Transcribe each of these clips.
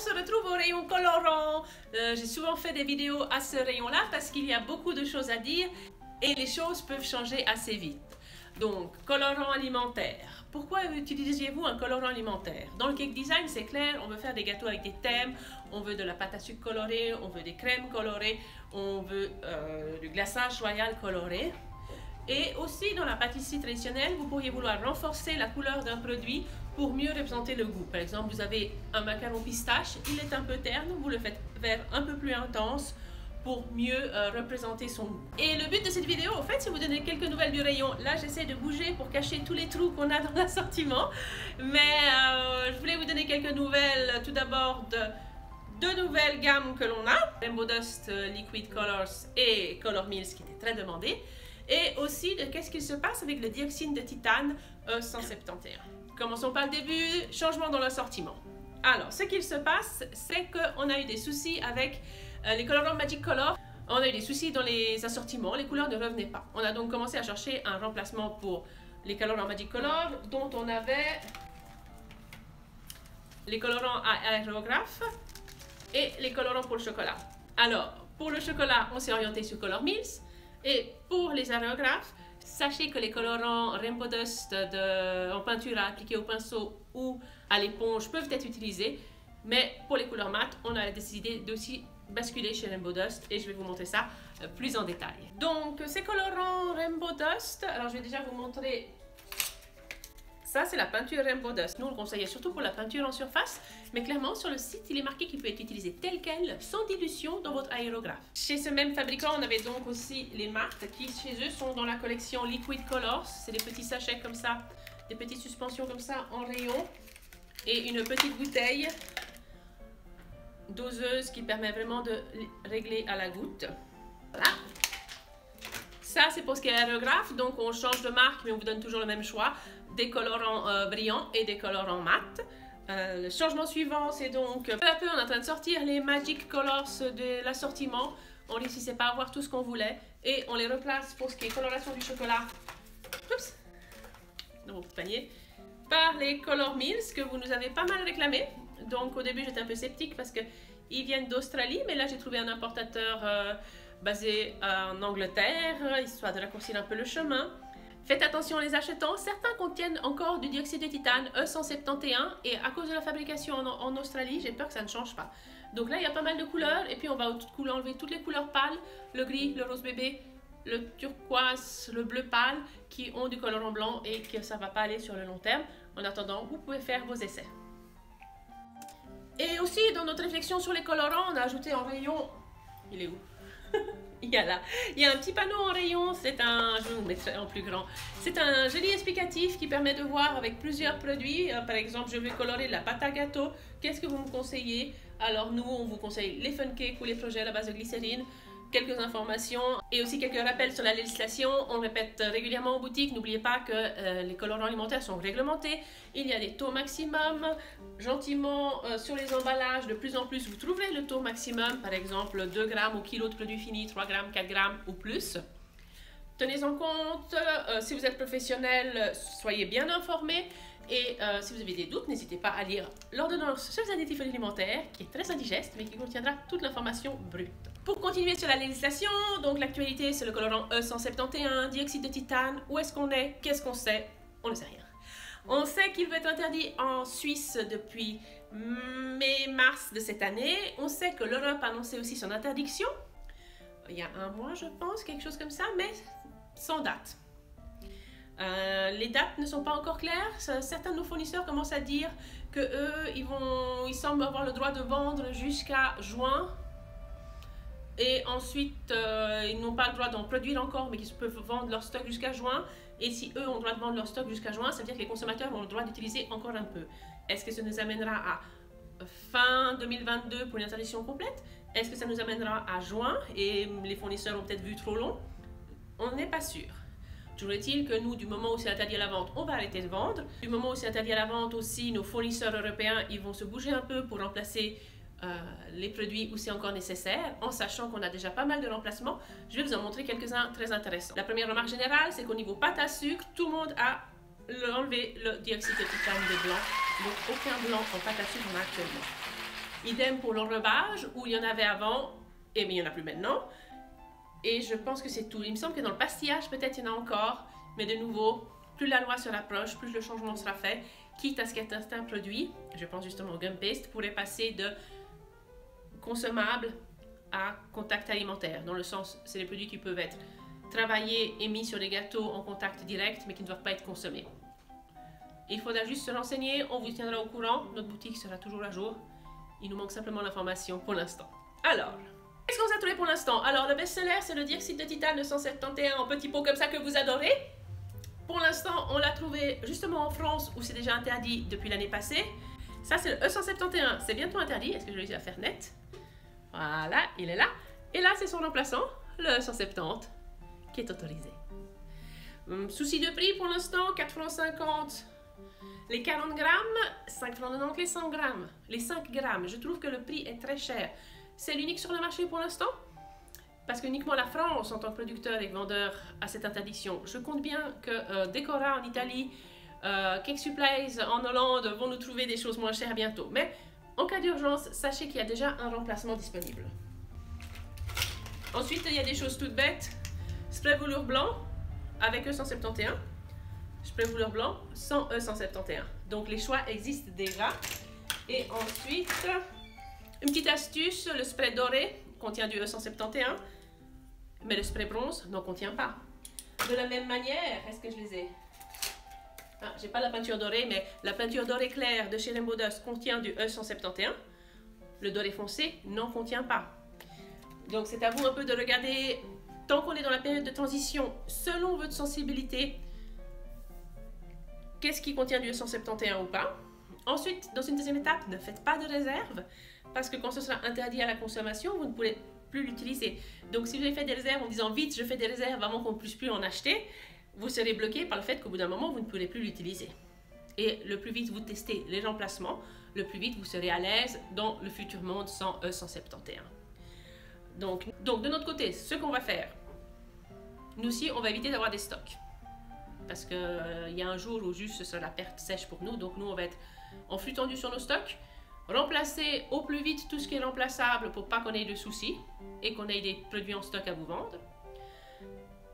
se retrouve au rayon colorant. J'ai souvent fait des vidéos à ce rayon-là parce qu'il y a beaucoup de choses à dire et les choses peuvent changer assez vite. Donc, colorant alimentaire. Pourquoi utiliseriez-vous un colorant alimentaire? Dans le cake design, c'est clair, on veut faire des gâteaux avec des thèmes, on veut de la pâte à sucre colorée, on veut des crèmes colorées, on veut du glaçage royal coloré. Et aussi, dans la pâtisserie traditionnelle, vous pourriez vouloir renforcer la couleur d'un produit pour mieux représenter le goût. Par exemple, vous avez un macaron pistache, il est un peu terne, vous le faites vert un peu plus intense pour mieux représenter son goût. Et le but de cette vidéo, en fait, c'est vous donner quelques nouvelles du rayon. Là, j'essaie de bouger pour cacher tous les trous qu'on a dans l'assortiment. Mais je voulais vous donner quelques nouvelles, tout d'abord, de deux nouvelles gammes que l'on a. Rainbow Dust Liquid Colors et Color Mills qui étaient très demandés. Et aussi de qu'est-ce qu'il se passe avec le dioxyde de titane E171. Commençons par le début, changement dans l'assortiment. Alors, ce qu'il se passe, c'est qu'on a eu des soucis avec les colorants Magic Color. On a eu des soucis dans les assortiments, les couleurs ne revenaient pas. On a donc commencé à chercher un remplacement pour les colorants Magic Color, dont on avait les colorants à aérographe et les colorants pour le chocolat. Alors, pour le chocolat, on s'est orienté sur Color Mills. Et pour les aérographes, sachez que les colorants Rainbow Dust en peinture à appliquer au pinceau ou à l'éponge peuvent être utilisés. Mais pour les couleurs mates, on a décidé d'aussi basculer chez Rainbow Dust et je vais vous montrer ça plus en détail. Donc, ces colorants Rainbow Dust, alors je vais déjà vous montrer. Ça, c'est la peinture Rainbow Dust. Nous, on le conseille surtout pour la peinture en surface, mais clairement, sur le site, il est marqué qu'il peut être utilisé tel quel, sans dilution, dans votre aérographe. Chez ce même fabricant, on avait donc aussi les mattes, qui chez eux sont dans la collection Liquid Colors. C'est des petits sachets comme ça, des petites suspensions comme ça en rayon, et une petite bouteille doseuse qui permet vraiment de régler à la goutte. Voilà. Ça, c'est pour ce qui est aérographe, donc on change de marque, mais on vous donne toujours le même choix, des colorants brillants et des colorants mat. Le changement suivant, c'est donc, peu à peu, on est en train de sortir les Magic Colors de l'assortiment. On ne réussissait pas à avoir tout ce qu'on voulait, et on les replace pour ce qui est coloration du chocolat, oups, dans mon petit panier, par les Color Mills, que vous nous avez pas mal réclamé. Donc au début, j'étais un peu sceptique parce qu'ils viennent d'Australie, mais là, j'ai trouvé un importateur basé en Angleterre, histoire de raccourcir un peu le chemin. Faites attention en les achetant, certains contiennent encore du dioxyde de titane E171 et à cause de la fabrication en Australie, j'ai peur que ça ne change pas. Donc là, il y a pas mal de couleurs et puis on va enlever toutes les couleurs pâles, le gris, le rose bébé, le turquoise, le bleu pâle qui ont du colorant blanc et que ça ne va pas aller sur le long terme. En attendant, vous pouvez faire vos essais. Et aussi, dans notre réflexion sur les colorants, on a ajouté en rayon... Il est où? Il y a là, il y a un petit panneau en rayon, je vais vous mettre en plus grand. C'est un joli explicatif qui permet de voir avec plusieurs produits. Par exemple, je vais colorer de la pâte à gâteau. Qu'est-ce que vous me conseillez? Alors nous, on vous conseille les fun cakes ou les projets à la base de glycérine. Quelques informations et aussi quelques rappels sur la législation. On répète régulièrement en boutique, n'oubliez pas que les colorants alimentaires sont réglementés. Il y a des taux maximum. Gentiment, sur les emballages, de plus en plus, vous trouverez le taux maximum, par exemple 2 grammes au kilo de produit fini, 3 grammes, 4 grammes ou plus. Tenez en compte, si vous êtes professionnel, soyez bien informés. Et si vous avez des doutes, n'hésitez pas à lire l'ordonnance sur les additifs alimentaires, qui est très indigeste, mais qui contiendra toute l'information brute. Pour continuer sur la législation, donc l'actualité, c'est le colorant E171, dioxyde de titane. Où est-ce qu'on est? Qu'est-ce qu'on sait? On ne sait rien. On sait qu'il va être interdit en Suisse depuis mai-mars de cette année. On sait que l'Europe a annoncé aussi son interdiction. Il y a un mois, je pense, quelque chose comme ça, mais sans date. Les dates ne sont pas encore claires. Certains de nos fournisseurs commencent à dire que eux, ils semblent avoir le droit de vendre jusqu'à juin. Et ensuite, ils n'ont pas le droit d'en produire encore, mais qu'ils peuvent vendre leur stock jusqu'à juin. Et si eux ont le droit de vendre leur stock jusqu'à juin, ça veut dire que les consommateurs ont le droit d'utiliser encore un peu. Est-ce que ça nous amènera à fin 2022 pour une interdiction complète? Est-ce que ça nous amènera à juin et les fournisseurs ont peut-être vu trop long? On n'est pas sûr. Toujours est-il que nous, du moment où c'est interdit à la vente, on va arrêter de vendre. Du moment où c'est interdit à la vente aussi, nos fournisseurs européens, ils vont se bouger un peu pour remplacer les produits où c'est encore nécessaire, en sachant qu'on a déjà pas mal de remplacements. Je vais vous en montrer quelques-uns très intéressants. La première remarque générale, c'est qu'au niveau pâte à sucre, tout le monde a enlevé le dioxyde de titane de blanc. Donc aucun blanc en pâte à sucre on a actuellement. Idem pour l'enrobage, où il y en avait avant, et mais il n'y en a plus maintenant. Et je pense que c'est tout. Il me semble que dans le pastillage, peut-être il y en a encore, mais de nouveau, plus la loi se rapproche, plus le changement sera fait, quitte à ce qu'un certain produit, je pense justement au gum paste, pourrait passer de consommable à contact alimentaire. Dans le sens, c'est des produits qui peuvent être travaillés et mis sur des gâteaux en contact direct, mais qui ne doivent pas être consommés. Il faudra juste se renseigner, on vous tiendra au courant, notre boutique sera toujours à jour. Il nous manque simplement l'information pour l'instant. Alors, qu'est-ce qu'on a trouvé pour l'instant? Alors, le best-seller, c'est le dioxyde de titane 971 en petits pots comme ça que vous adorez. Pour l'instant, on l'a trouvé justement en France où c'est déjà interdit depuis l'année passée. Ça, c'est le E171, c'est bientôt interdit. Est-ce que je vais réussir à faire net? Voilà, il est là. Et là, c'est son remplaçant, le E170, qui est autorisé. Souci de prix pour l'instant, 4,50 francs. Les 40 grammes, 5,90 francs les 100 grammes. Les 5 grammes, je trouve que le prix est très cher. C'est l'unique sur le marché pour l'instant, parce qu'uniquement la France, en tant que producteur et vendeur, a cette interdiction. Je compte bien que Decora en Italie, Cake Supplies en Hollande vont nous trouver des choses moins chères bientôt. Mais en cas d'urgence, sachez qu'il y a déjà un remplacement disponible. Ensuite, il y a des choses toutes bêtes. Spray velours blanc avec E171. Spray velours blanc sans E171. Donc les choix existent déjà. Et ensuite, une petite astuce, le spray doré contient du E171, mais le spray bronze n'en contient pas. De la même manière, est-ce que je les ai? Ah, j'ai pas la peinture dorée, mais la peinture dorée claire de chez Rainbow Dust contient du E171. Le doré foncé n'en contient pas. Donc c'est à vous un peu de regarder, tant qu'on est dans la période de transition, selon votre sensibilité, qu'est-ce qui contient du E171 ou pas. Ensuite, dans une deuxième étape, ne faites pas de réserve, parce que quand ce sera interdit à la consommation, vous ne pourrez plus l'utiliser. Donc si vous avez fait des réserves en disant vite, je fais des réserves avant qu'on ne puisse plus en acheter, vous serez bloqué par le fait qu'au bout d'un moment, vous ne pourrez plus l'utiliser. Et le plus vite vous testez les remplacements, le plus vite vous serez à l'aise dans le futur monde sans E171. Donc de notre côté, ce qu'on va faire, nous aussi, on va éviter d'avoir des stocks. Parce qu'il y a un jour où juste ce sera la perte sèche pour nous. Donc nous, on va être en flux tendu sur nos stocks. Remplacer au plus vite tout ce qui est remplaçable pour pas qu'on ait de soucis et qu'on ait des produits en stock à vous vendre.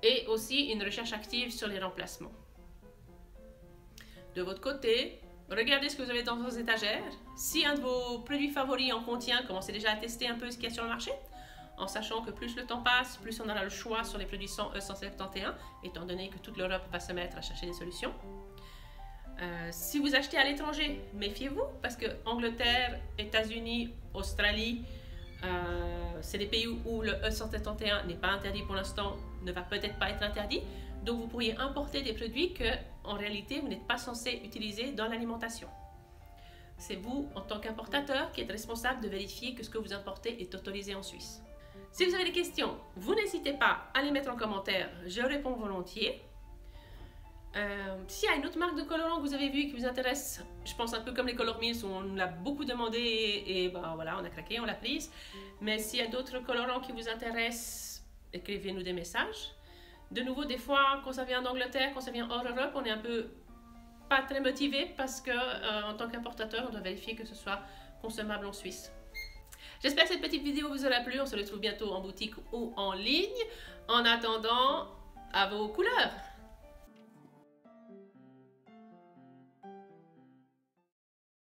Et aussi une recherche active sur les remplacements. De votre côté, regardez ce que vous avez dans vos étagères. Si un de vos produits favoris en contient, commencez déjà à tester un peu ce qu'il y a sur le marché, en sachant que plus le temps passe, plus on aura le choix sur les produits sans E171, étant donné que toute l'Europe va se mettre à chercher des solutions. Si vous achetez à l'étranger, méfiez-vous, parce que Angleterre, États-Unis, Australie, c'est des pays où le E171 n'est pas interdit pour l'instant, ne va peut-être pas être interdit. Donc vous pourriez importer des produits que, en réalité, vous n'êtes pas censé utiliser dans l'alimentation. C'est vous, en tant qu'importateur, qui êtes responsable de vérifier que ce que vous importez est autorisé en Suisse. Si vous avez des questions, vous n'hésitez pas à les mettre en commentaire, je réponds volontiers. S'il y a une autre marque de colorant que vous avez vu et qui vous intéresse, je pense un peu comme les Color Mills où on nous l'a beaucoup demandé et ben voilà, on a craqué, on l'a prise. Mais s'il y a d'autres colorants qui vous intéressent, écrivez-nous des messages. De nouveau, des fois, quand ça vient d'Angleterre, quand ça vient hors Europe, on est un peu pas très motivé parce que en tant qu'importateur, on doit vérifier que ce soit consommable en Suisse. J'espère que cette petite vidéo vous aura plu. On se retrouve bientôt en boutique ou en ligne. En attendant, à vos couleurs!